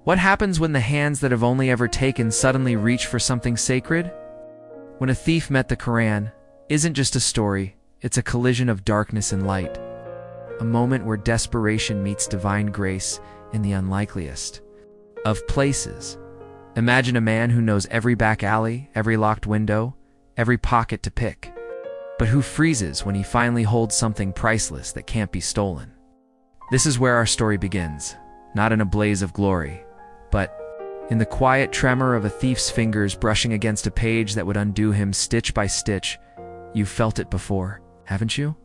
What happens when the hands that have only ever taken suddenly reach for something sacred? When a thief met the Quran isn't just a story, it's a collision of darkness and light. A moment where desperation meets divine grace in the unlikeliest of places. Imagine a man who knows every back alley, every locked window, every pocket to pick, but who freezes when he finally holds something priceless that can't be stolen. This is where our story begins, not in a blaze of glory, but in the quiet tremor of a thief's fingers brushing against a page that would undo him stitch by stitch. You've felt it before, haven't you?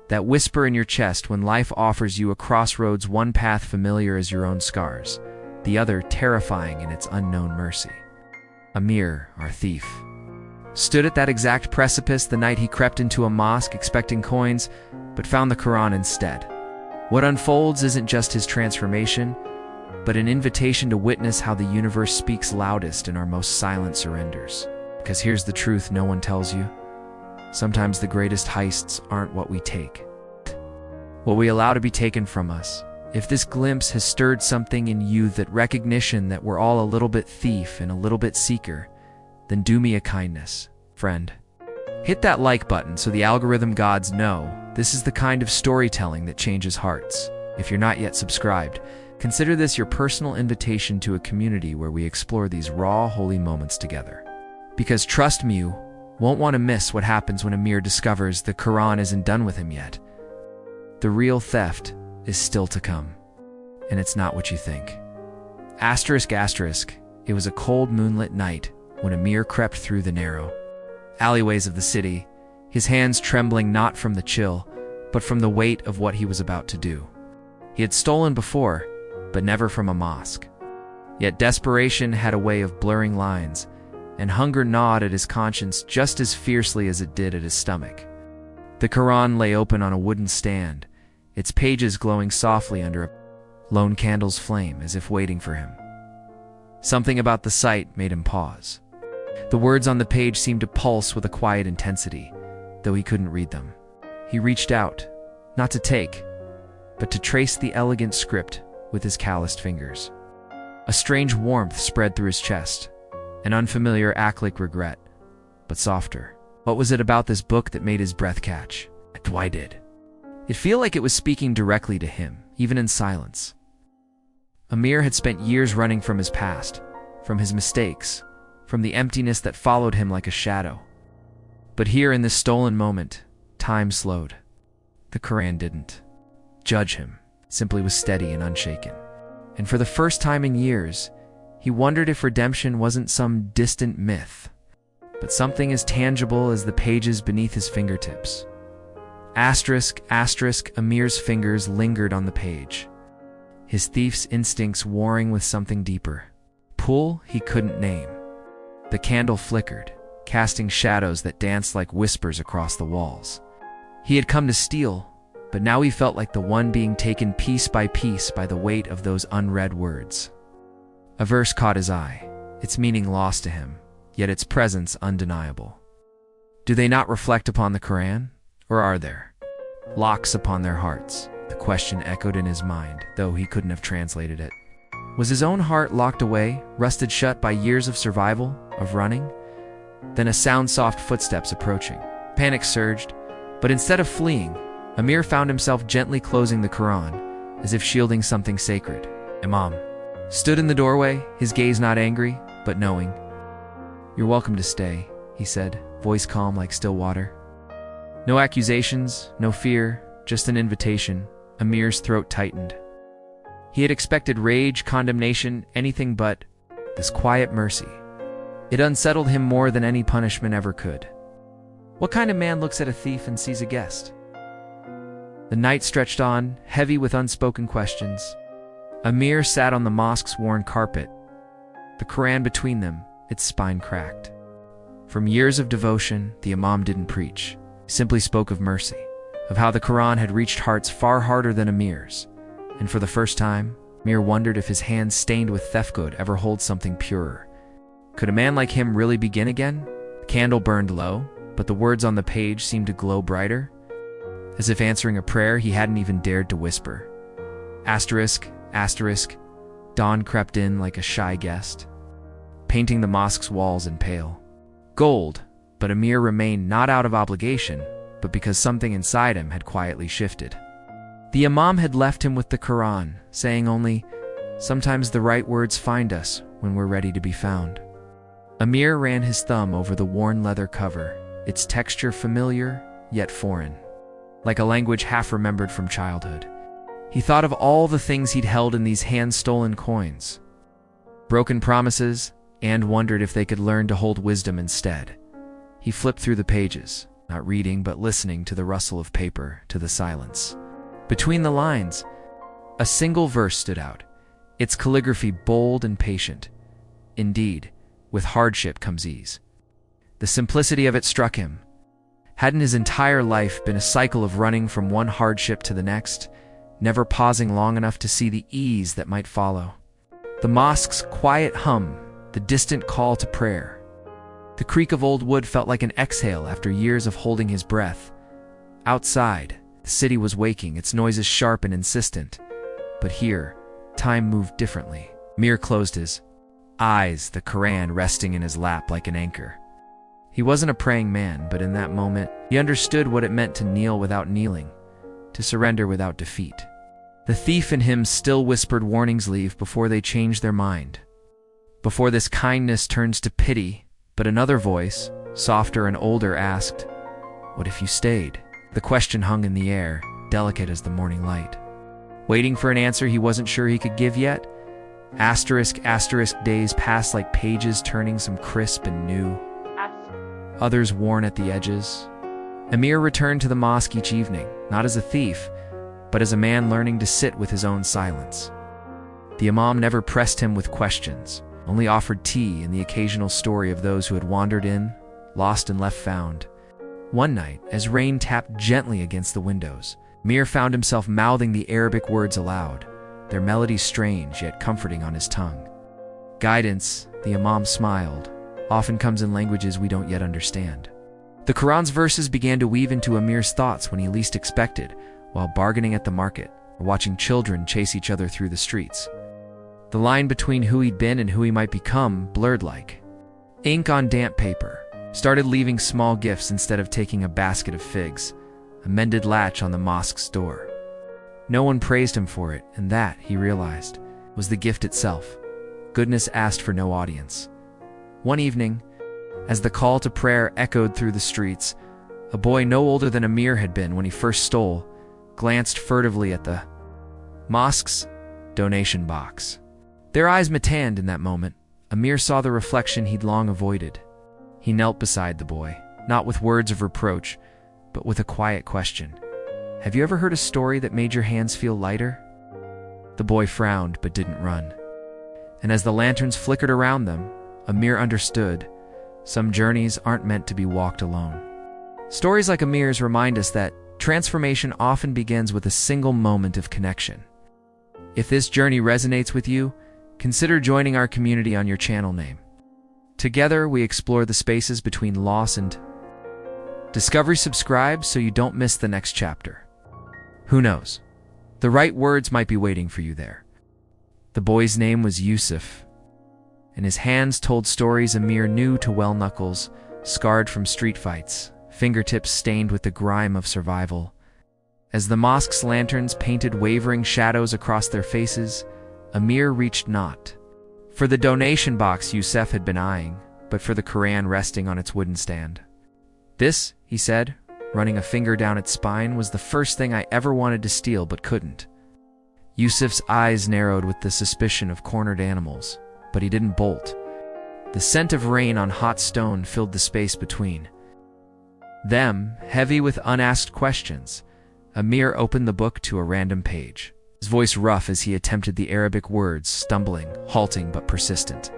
That whisper in your chest when life offers you a crossroads, one path familiar as your own scars, the other terrifying in its unknown mercy. Amir, our thief, stood at that exact precipice the night he crept into a mosque expecting coins, but found the Quran instead. What unfolds isn't just his transformation, but an invitation to witness how the universe speaks loudest in our most silent surrenders. Because here's the truth no one tells you. Sometimes the greatest heists aren't what we take, what we allow to be taken from us. If this glimpse has stirred something in you, that recognition that we're all a little bit thief and a little bit seeker, then do me a kindness, friend. Hit that like button so the algorithm gods know this is the kind of storytelling that changes hearts. If you're not yet subscribed, consider this your personal invitation to a community where we explore these raw, holy moments together. Because trust me, you won't want to miss what happens when Amir discovers the Quran isn't done with him yet. The real theft is still to come, and it's not what you think. Asterisk, it was a cold moonlit night when Amir crept through the narrow alleyways of the city, his hands trembling not from the chill, but from the weight of what he was about to do. He had stolen before, but never from a mosque. Yet desperation had a way of blurring lines, and hunger gnawed at his conscience just as fiercely as it did at his stomach. The Quran lay open on a wooden stand, its pages glowing softly under a lone candle's flame, as if waiting for him. Something about the sight made him pause. The words on the page seemed to pulse with a quiet intensity, though he couldn't read them. He reached out, not to take, but to trace the elegant script with his calloused fingers. A strange warmth spread through his chest, an unfamiliar ache-like regret, but softer. What was it about this book that made his breath catch? Why did it feel like it was speaking directly to him, even in silence? Amir had spent years running from his past, from his mistakes, from the emptiness that followed him like a shadow. But here in this stolen moment, time slowed. The Quran didn't judge him, simply was steady and unshaken. And for the first time in years, he wondered if redemption wasn't some distant myth, but something as tangible as the pages beneath his fingertips. Asterisk, Amir's fingers lingered on the page, his thief's instincts warring with something deeper. Pull he couldn't name. The candle flickered, casting shadows that danced like whispers across the walls. He had come to steal, but now he felt like the one being taken piece by the weight of those unread words. A verse caught his eye, its meaning lost to him, yet its presence undeniable. Do they not reflect upon the Quran, or are there locks upon their hearts? The question echoed in his mind, though he couldn't have translated it. Was his own heart locked away, rusted shut by years of survival, of running? Then a sound, soft footsteps approaching. Panic surged, but instead of fleeing, Amir found himself gently closing the Quran, as if shielding something sacred. Imam stood in the doorway, his gaze not angry, but knowing. "You're welcome to stay," he said, voice calm like still water. No accusations, no fear, just an invitation. Amir's throat tightened. He had expected rage, condemnation, anything but this quiet mercy. It unsettled him more than any punishment ever could. What kind of man looks at a thief and sees a guest? The night stretched on, heavy with unspoken questions. Amir sat on the mosque's worn carpet, the Quran between them, its spine cracked. From years of devotion, the Imam didn't preach. He simply spoke of mercy, of how the Quran had reached hearts far harder than Amir's. And for the first time, Amir wondered if his hands stained with theft could ever hold something purer. Could a man like him really begin again? The candle burned low, but the words on the page seemed to glow brighter, as if answering a prayer he hadn't even dared to whisper. Asterisk, Dawn crept in like a shy guest, painting the mosque's walls in pale gold, but Amir remained not out of obligation, but because something inside him had quietly shifted. The Imam had left him with the Quran, saying only, "Sometimes the right words find us when we're ready to be found." Amir ran his thumb over the worn leather cover, its texture familiar, yet foreign, like a language half-remembered from childhood. He thought of all the things he'd held in these hand-stolen coins, broken promises, and wondered if they could learn to hold wisdom instead. He flipped through the pages, not reading but listening to the rustle of paper, to the silence. Between the lines, a single verse stood out, its calligraphy bold and patient. Indeed, with hardship comes ease. The simplicity of it struck him. Hadn't his entire life been a cycle of running from one hardship to the next, never pausing long enough to see the ease that might follow? The mosque's quiet hum, the distant call to prayer. The creak of old wood felt like an exhale after years of holding his breath. Outside, the city was waking, its noises sharp and insistent. But here, time moved differently. Amir closed his eyes, the Quran resting in his lap like an anchor. He wasn't a praying man, but in that moment, he understood what it meant to kneel without kneeling, to surrender without defeat. The thief in him still whispered warnings, leave before they change their mind, before this kindness turns to pity. But another voice, softer and older, asked, "What if you stayed?" The question hung in the air, delicate as the morning light. Waiting for an answer he wasn't sure he could give yet. Asterisk, days passed like pages turning, some crisp and new, others worn at the edges. Amir returned to the mosque each evening, not as a thief, but as a man learning to sit with his own silence. The Imam never pressed him with questions, only offered tea and the occasional story of those who had wandered in, lost and left found. One night, as rain tapped gently against the windows, Amir found himself mouthing the Arabic words aloud, their melody strange yet comforting on his tongue. Guidance, the Imam smiled, often comes in languages we don't yet understand. The Quran's verses began to weave into Amir's thoughts when he least expected, while bargaining at the market or watching children chase each other through the streets. The line between who he'd been and who he might become blurred like ink on damp paper. Started leaving small gifts instead of taking a basket of figs, a mended latch on the mosque's door. No one praised him for it, and that, he realized, was the gift itself. Goodness asked for no audience. One evening, as the call to prayer echoed through the streets, a boy no older than Amir had been when he first stole, glanced furtively at the mosque's donation box. Their eyes met in that moment. Amir saw the reflection he'd long avoided. He knelt beside the boy, not with words of reproach, but with a quiet question. "Have you ever heard a story that made your hands feel lighter?" The boy frowned but didn't run. And as the lanterns flickered around them, Amir understood, some journeys aren't meant to be walked alone. Stories like Amir's remind us that transformation often begins with a single moment of connection. If this journey resonates with you, consider joining our community on your channel name. Together, we explore the spaces between loss and discovery. Subscribe so you don't miss the next chapter. Who knows? The right words might be waiting for you there. The boy's name was Yusuf, and his hands told stories Amir knew too well. Knuckles, scarred from street fights, fingertips stained with the grime of survival. As the mosque's lanterns painted wavering shadows across their faces, Amir reached not for the donation box Yusuf had been eyeing, but for the Quran resting on its wooden stand. "This," he said, running a finger down its spine, "was the first thing I ever wanted to steal but couldn't." Yusuf's eyes narrowed with the suspicion of cornered animals, but he didn't bolt. The scent of rain on hot stone filled the space between them, heavy with unasked questions. Amir opened the book to a random page, his voice rough as he attempted the Arabic words, stumbling, halting but persistent.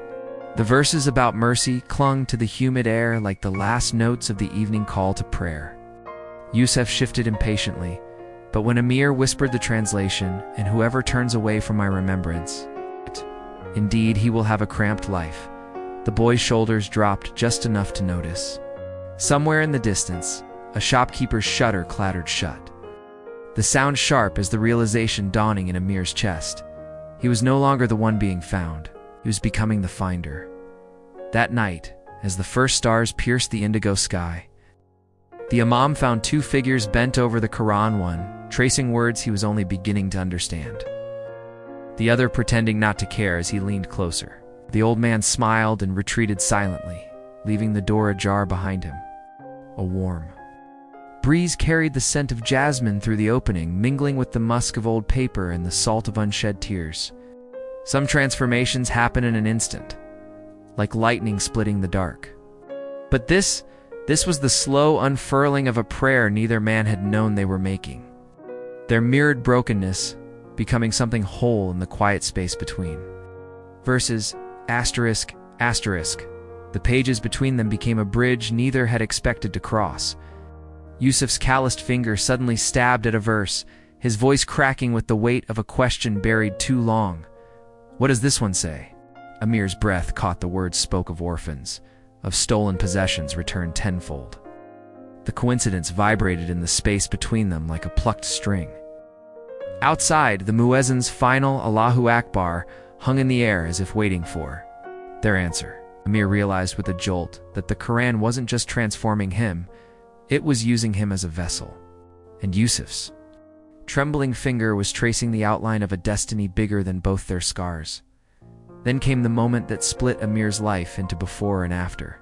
The verses about mercy clung to the humid air like the last notes of the evening call to prayer. Yusuf shifted impatiently, but when Amir whispered the translation, "And whoever turns away from my remembrance, indeed he will have a cramped life," the boy's shoulders dropped just enough to notice. Somewhere in the distance, a shopkeeper's shutter clattered shut, the sound sharp as the realization dawning in Amir's chest. He was no longer the one being found. He was becoming the finder. That night, as the first stars pierced the indigo sky, the Imam found two figures bent over the Quran, one tracing words he was only beginning to understand, the other pretending not to care as he leaned closer. The old man smiled and retreated silently, leaving the door ajar behind him. A warm breeze carried the scent of jasmine through the opening, mingling with the musk of old paper and the salt of unshed tears. Some transformations happen in an instant, like lightning splitting the dark. But this was the slow unfurling of a prayer neither man had known they were making. Their mirrored brokenness becoming something whole in the quiet space between. Verses, asterisk, asterisk. The pages between them became a bridge neither had expected to cross. Yusuf's calloused finger suddenly stabbed at a verse, his voice cracking with the weight of a question buried too long. What does this one say? Amir's breath caught the words spoke of orphans, of stolen possessions returned tenfold. The coincidence vibrated in the space between them like a plucked string. Outside, the muezzin's final Allahu Akbar hung in the air as if waiting for their answer. Amir realized with a jolt that the Quran wasn't just transforming him, it was using him as a vessel. And Yusuf's trembling finger was tracing the outline of a destiny bigger than both their scars. Then came the moment that split Amir's life into before and after.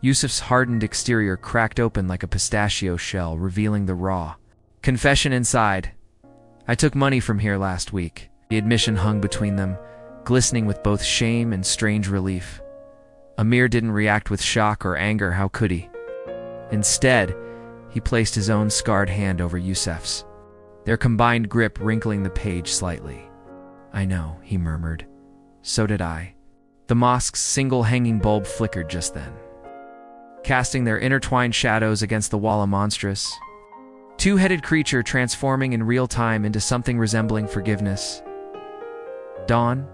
Yusuf's hardened exterior cracked open like a pistachio shell, revealing the raw confession inside. I took money from here last week. The admission hung between them, glistening with both shame and strange relief. Amir didn't react with shock or anger, how could he? Instead, he placed his own scarred hand over Yusuf's, their combined grip wrinkling the page slightly. I know, he murmured. So did I. The mosque's single hanging bulb flickered just then, casting their intertwined shadows against the wall, a monstrous, two-headed creature transforming in real time into something resembling forgiveness. Dawn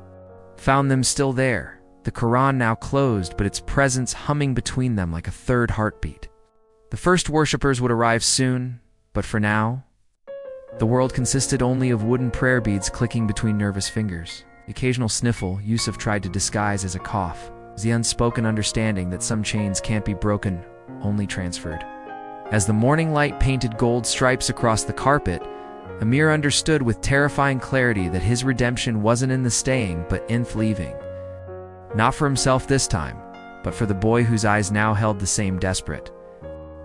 found them still there, the Quran now closed, but its presence humming between them like a third heartbeat. The first worshippers would arrive soon, but for now, the world consisted only of wooden prayer beads clicking between nervous fingers. The occasional sniffle Yusuf tried to disguise as a cough was the unspoken understanding that some chains can't be broken, only transferred. As the morning light painted gold stripes across the carpet, Amir understood with terrifying clarity that his redemption wasn't in the staying but in leaving. Not for himself this time, but for the boy whose eyes now held the same desperate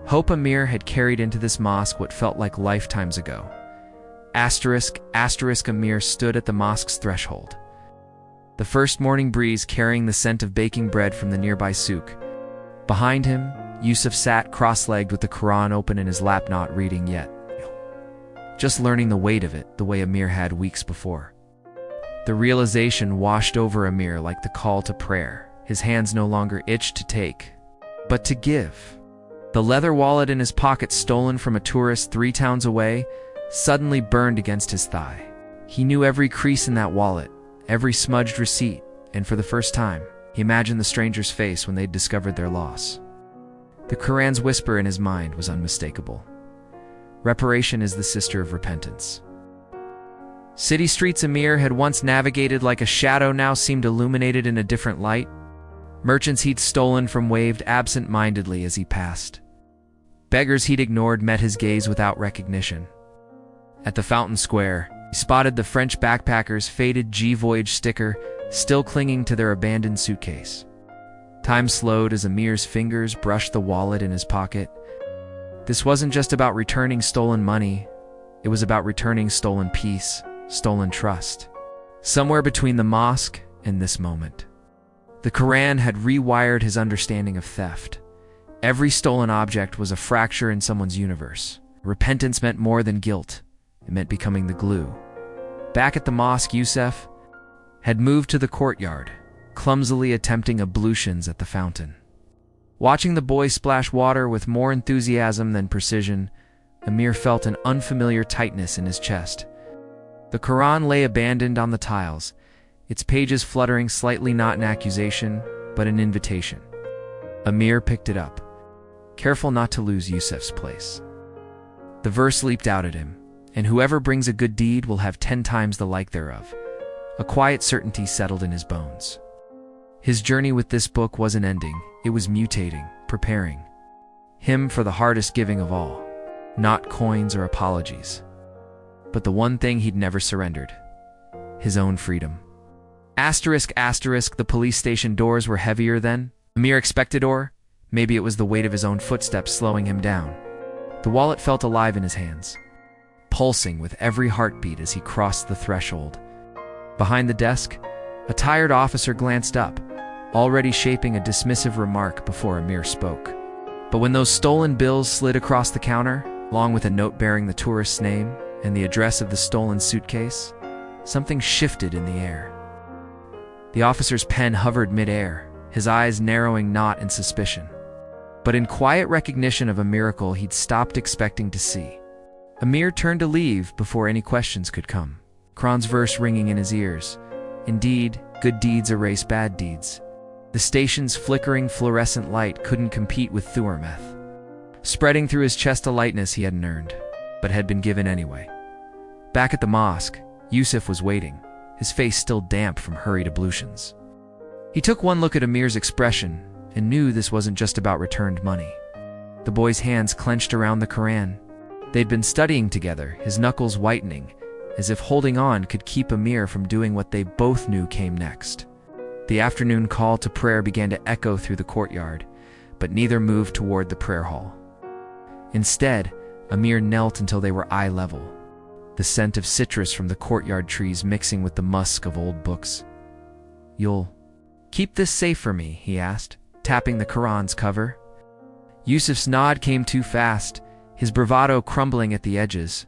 hope. Amir had carried into this mosque what felt like lifetimes ago. Asterisk, asterisk. Amir stood at the mosque's threshold, the first morning breeze carrying the scent of baking bread from the nearby souk. Behind him, Yusuf sat cross-legged with the Quran open in his lap, not reading yet, just learning the weight of it the way Amir had weeks before. The realization washed over Amir like the call to prayer. His hands no longer itched to take, but to give. The leather wallet in his pocket, stolen from a tourist 3 towns away, suddenly burned against his thigh. He knew every crease in that wallet, every smudged receipt, and for the first time, he imagined the stranger's face when they'd discovered their loss. The Quran's whisper in his mind was unmistakable. Reparation is the sister of repentance. City streets Amir had once navigated like a shadow now seemed illuminated in a different light. Merchants he'd stolen from waved absent-mindedly as he passed. Beggars he'd ignored met his gaze without recognition. At the fountain square, he spotted the French backpacker's faded G-Voyage sticker still clinging to their abandoned suitcase. Time slowed as Amir's fingers brushed the wallet in his pocket. This wasn't just about returning stolen money, it was about returning stolen peace, stolen trust. Somewhere between the mosque and this moment, the Quran had rewired his understanding of theft. Every stolen object was a fracture in someone's universe. Repentance meant more than guilt. It meant becoming the glue. Back at the mosque, Yusuf had moved to the courtyard, clumsily attempting ablutions at the fountain. Watching the boy splash water with more enthusiasm than precision, Amir felt an unfamiliar tightness in his chest. The Quran lay abandoned on the tiles, its pages fluttering slightly, not an accusation, but an invitation. Amir picked it up, careful not to lose Yusuf's place. The verse leaped out at him, and whoever brings a good deed will have 10 times the like thereof. A quiet certainty settled in his bones. His journey with this book wasn't ending, it was mutating, preparing him for the hardest giving of all. Not coins or apologies, but the one thing he'd never surrendered: his own freedom. Asterisk, asterisk, the police station doors were heavier than Amir expected, or maybe it was the weight of his own footsteps slowing him down. The wallet felt alive in his hands, pulsing with every heartbeat as he crossed the threshold. Behind the desk, a tired officer glanced up, already shaping a dismissive remark before Amir spoke. But when those stolen bills slid across the counter, along with a note bearing the tourist's name and the address of the stolen suitcase, something shifted in the air. The officer's pen hovered mid-air, his eyes narrowing not in suspicion, but in quiet recognition of a miracle he'd stopped expecting to see. Amir turned to leave before any questions could come, Quran's verse ringing in his ears. Indeed, good deeds erase bad deeds. The station's flickering fluorescent light couldn't compete with Thuermeth, spreading through his chest a lightness he hadn't earned, but had been given anyway. Back at the mosque, Yusuf was waiting, his face still damp from hurried ablutions. He took one look at Amir's expression and knew this wasn't just about returned money. The boy's hands clenched around the Quran. They'd been studying together, his knuckles whitening, as if holding on could keep Amir from doing what they both knew came next. The afternoon call to prayer began to echo through the courtyard, but neither moved toward the prayer hall. Instead, Amir knelt until they were eye level, the scent of citrus from the courtyard trees mixing with the musk of old books. "You'll keep this safe for me?" he asked, tapping the Quran's cover. Yusuf's nod came too fast, his bravado crumbling at the edges.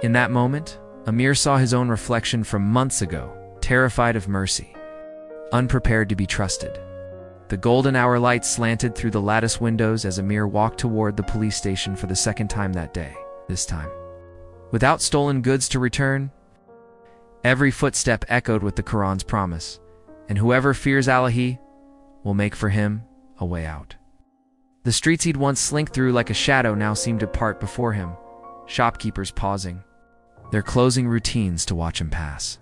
In that moment, Amir saw his own reflection from months ago, terrified of mercy, unprepared to be trusted. The golden hour light slanted through the lattice windows as Amir walked toward the police station for the second time that day, this time without stolen goods to return. Every footstep echoed with the Quran's promise, and whoever fears Allah will make for him a way out. The streets he'd once slinked through like a shadow now seemed to part before him, shopkeepers pausing, their closing routines to watch him pass.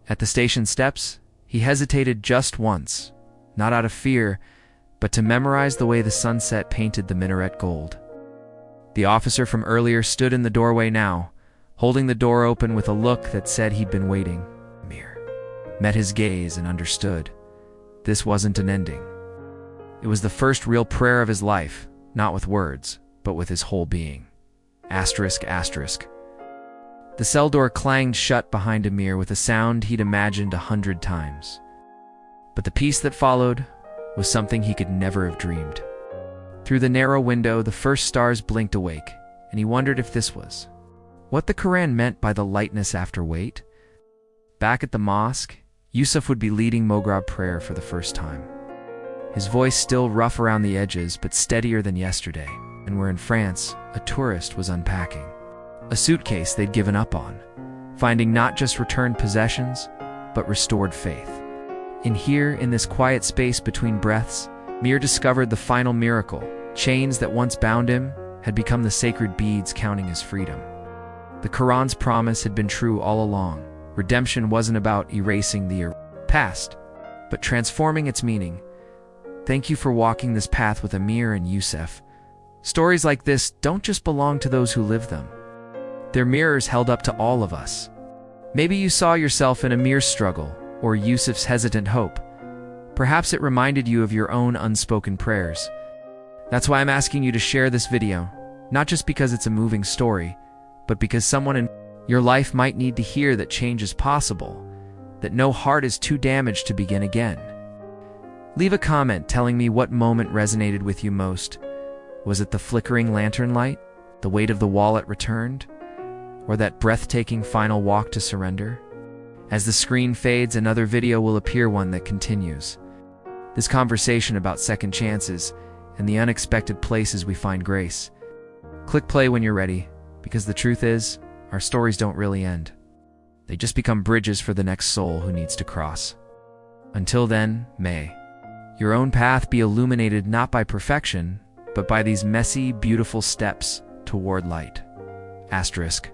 At the station steps, he hesitated just once, not out of fear, but to memorize the way the sunset painted the minaret gold. The officer from earlier stood in the doorway now, holding the door open with a look that said he'd been waiting. Amir met his gaze and understood. This wasn't an ending. It was the first real prayer of his life, not with words, but with his whole being. Asterisk, asterisk. The cell door clanged shut behind Amir with a sound he'd imagined 100 times. But the peace that followed was something he could never have dreamed. Through the narrow window, the first stars blinked awake, and he wondered if this was what the Quran meant by the lightness after weight. Back at the mosque, Yusuf would be leading Moghrab prayer for the first time. His voice still rough around the edges, but steadier than yesterday, and where in France, a tourist was unpacking a suitcase they'd given up on, finding not just returned possessions, but restored faith. And here, in this quiet space between breaths, Amir discovered the final miracle. Chains that once bound him had become the sacred beads counting his freedom. The Quran's promise had been true all along. Redemption wasn't about erasing the past, but transforming its meaning. Thank you for walking this path with Amir and Yusuf. Stories like this don't just belong to those who live them. They're mirrors held up to all of us. Maybe you saw yourself in Amir's struggle, or Yusuf's hesitant hope. Perhaps it reminded you of your own unspoken prayers. That's why I'm asking you to share this video, not just because it's a moving story, but because someone in your life might need to hear that change is possible, that no heart is too damaged to begin again. Leave a comment telling me what moment resonated with you most. Was it the flickering lantern light, the weight of the wallet returned, or that breathtaking final walk to surrender? As the screen fades, another video will appear, one that continues this conversation about second chances and the unexpected places we find grace. Click play when you're ready, because the truth is, our stories don't really end. They just become bridges for the next soul who needs to cross. Until then, may your own path be illuminated not by perfection, but by these messy, beautiful steps toward light. Asterisk.